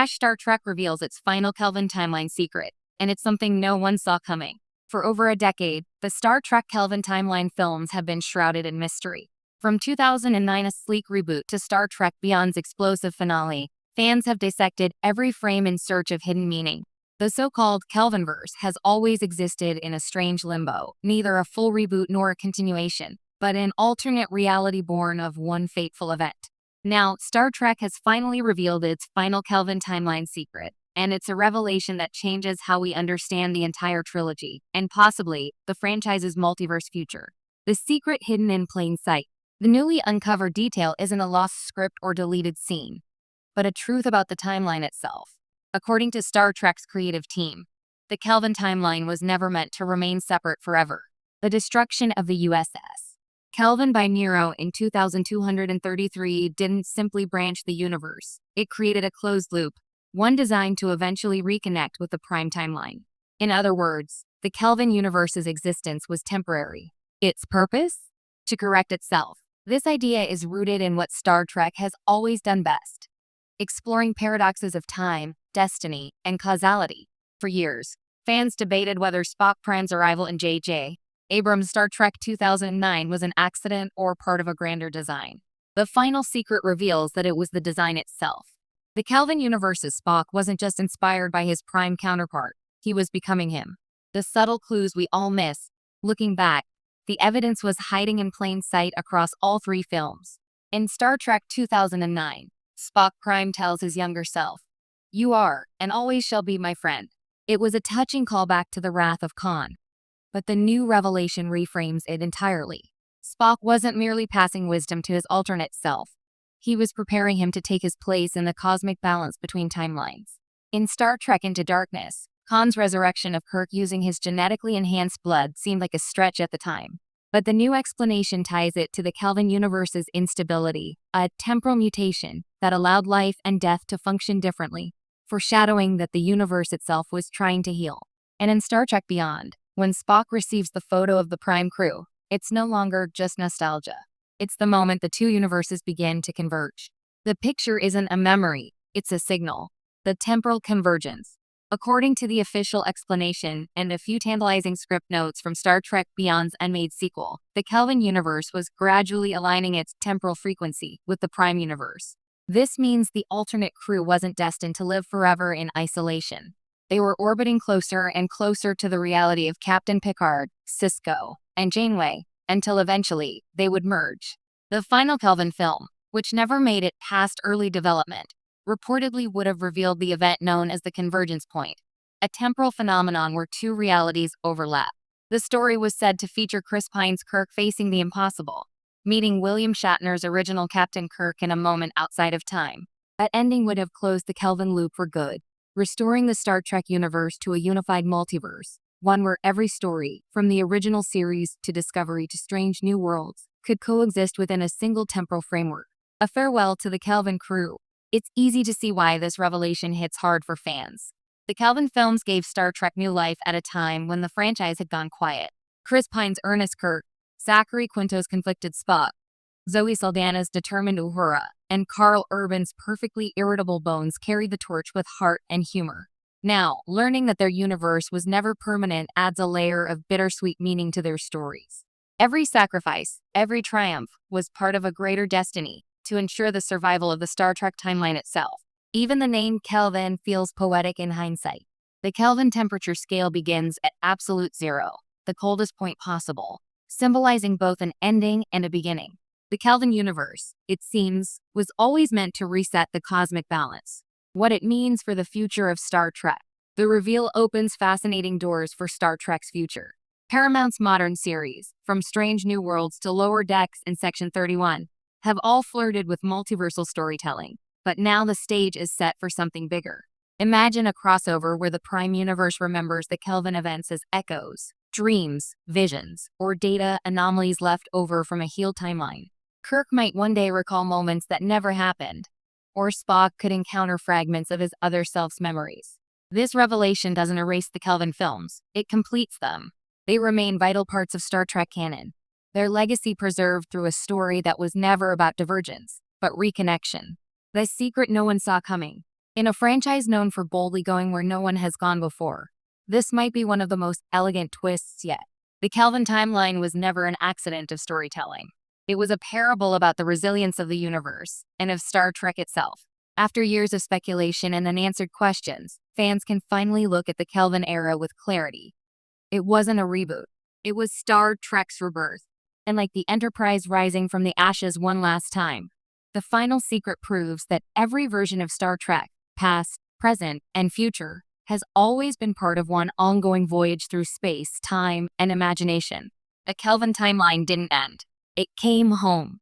Star Trek reveals its final Kelvin timeline secret, and it's something no one saw coming. For over a decade, the Star Trek Kelvin timeline films have been shrouded in mystery. From 2009's sleek reboot to Star Trek Beyond's explosive finale, fans have dissected every frame in search of hidden meaning. The so-called Kelvinverse has always existed in a strange limbo, neither a full reboot nor a continuation, but an alternate reality born of one fateful event. Now, Star Trek has finally revealed its final Kelvin timeline secret, and it's a revelation that changes how we understand the entire trilogy, and possibly the franchise's multiverse future. The secret hidden in plain sight. The newly uncovered detail isn't a lost script or deleted scene, but a truth about the timeline itself. According to Star Trek's creative team, the Kelvin timeline was never meant to remain separate forever. The destruction of the USS Kelvin by Nero in 2233 didn't simply branch the universe. It created a closed loop, one designed to eventually reconnect with the Prime timeline. In other words, the Kelvin universe's existence was temporary. Its purpose? To correct itself. This idea is rooted in what Star Trek has always done best: exploring paradoxes of time, destiny, and causality. For years, fans debated whether Spock Prime's arrival in J.J. Abrams' Star Trek 2009 was an accident or part of a grander design. The final secret reveals that it was the design itself. The Kelvin universe's Spock wasn't just inspired by his Prime counterpart, he was becoming him. The subtle clues we all miss. Looking back, the evidence was hiding in plain sight across all three films. In Star Trek 2009, Spock Prime tells his younger self, "You are, and always shall be my friend." It was a touching callback to the Wrath of Khan. But the new revelation reframes it entirely. Spock wasn't merely passing wisdom to his alternate self. He was preparing him to take his place in the cosmic balance between timelines. In Star Trek Into Darkness, Khan's resurrection of Kirk using his genetically enhanced blood seemed like a stretch at the time. But the new explanation ties it to the Kelvin universe's instability, a temporal mutation that allowed life and death to function differently, foreshadowing that the universe itself was trying to heal. And in Star Trek Beyond, when Spock receives the photo of the Prime crew, it's no longer just nostalgia. It's the moment the two universes begin to converge. The picture isn't a memory, it's a signal. The temporal convergence. According to the official explanation and a few tantalizing script notes from Star Trek Beyond's unmade sequel, the Kelvin universe was gradually aligning its temporal frequency with the Prime universe. This means the alternate crew wasn't destined to live forever in isolation. They were orbiting closer and closer to the reality of Captain Picard, Sisko, and Janeway, until eventually they would merge. The final Kelvin film, which never made it past early development, reportedly would have revealed the event known as the convergence point, a temporal phenomenon where two realities overlap. The story was said to feature Chris Pine's Kirk facing the impossible, meeting William Shatner's original Captain Kirk in a moment outside of time. That ending would have closed the Kelvin loop for good, restoring the Star Trek universe to a unified multiverse, one where every story, from the original series to Discovery to Strange New Worlds, could coexist within a single temporal framework. A farewell to the Kelvin crew. It's easy to see why this revelation hits hard for fans. The Kelvin films gave Star Trek new life at a time when the franchise had gone quiet. Chris Pine's earnest Kirk, Zachary Quinto's conflicted Spock, Zoe Saldana's determined Uhura, and Carl Urban's perfectly irritable Bones carried the torch with heart and humor. Now, learning that their universe was never permanent adds a layer of bittersweet meaning to their stories. Every sacrifice, every triumph, was part of a greater destiny to ensure the survival of the Star Trek timeline itself. Even the name Kelvin feels poetic in hindsight. The Kelvin temperature scale begins at absolute zero, the coldest point possible, symbolizing both an ending and a beginning. The Kelvin universe, it seems, was always meant to reset the cosmic balance. What it means for the future of Star Trek. The reveal opens fascinating doors for Star Trek's future. Paramount's modern series, from Strange New Worlds to Lower Decks and Section 31, have all flirted with multiversal storytelling, but now the stage is set for something bigger. Imagine a crossover where the Prime universe remembers the Kelvin events as echoes, dreams, visions, or data anomalies left over from a healed timeline. Kirk might one day recall moments that never happened, or Spock could encounter fragments of his other self's memories. This revelation doesn't erase the Kelvin films, it completes them. They remain vital parts of Star Trek canon, their legacy preserved through a story that was never about divergence, but reconnection. The secret no one saw coming. In a franchise known for boldly going where no one has gone before, this might be one of the most elegant twists yet. The Kelvin timeline was never an accident of storytelling. It was a parable about the resilience of the universe and of Star Trek itself. After years of speculation and unanswered questions, fans can finally look at the Kelvin era with clarity. It wasn't a reboot. It was Star Trek's rebirth. And like the Enterprise rising from the ashes one last time, the final secret proves that every version of Star Trek, past, present, and future, has always been part of one ongoing voyage through space, time, and imagination. The Kelvin timeline didn't end. It came home.